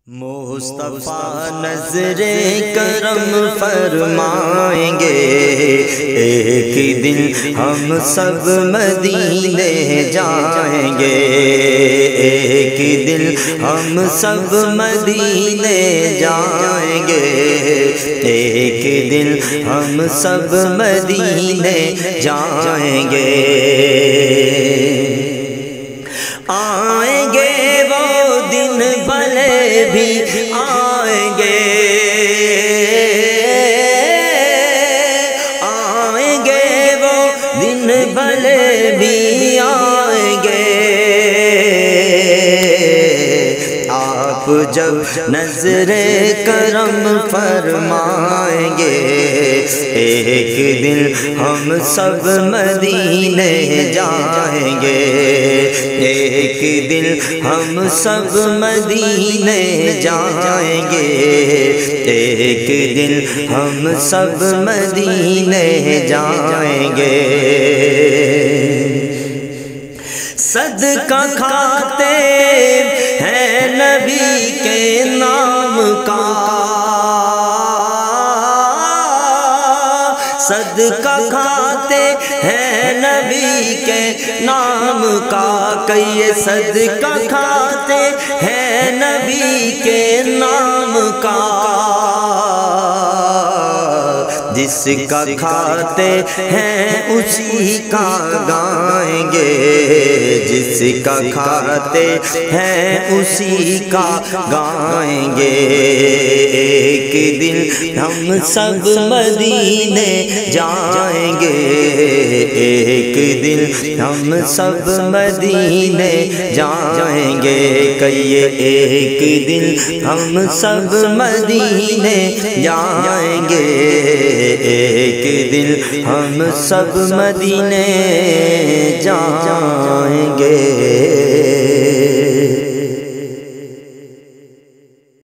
مصطفیٰ نظر کرم فرمائیں گے، ایک دن ہم سب مدینے جائیں گے، ایک دن ہم سب مدینے جائیں گے، ایک دن ہم سب مدینے جائیں گے، آئیں گے وہ دن بھلے بھی آئیں گے، آئیں گے وہ دن بھلے بھی آئیں گے، آپ جب نظر کرم فرمائیں گے، ایک دن ہم سب مدینے جائیں گے، ایک دن ہم سب مدینے جائیں گے، ایک دن ہم سب مدینے جائیں گے، صدقہ کھاتے ہیں نبی کے نام کا، صدقہ کھاتے ہیں نبی کے نام کا، کئی صدقہ کھاتے ہیں نبی کے نام کا، جس کا کھاتے ہیں اسی کا گائیں گے، جس کا کھاتے ہیں اسی کا گائیں گے، ایک دن ہم سب مدینے جائیں گے، ایک دن ہم سب مدینے جائیں گے، کہیے ایک دن ہم سب مدینے جائیں گے، ایک دن ہم سب مدینے جائیں گے۔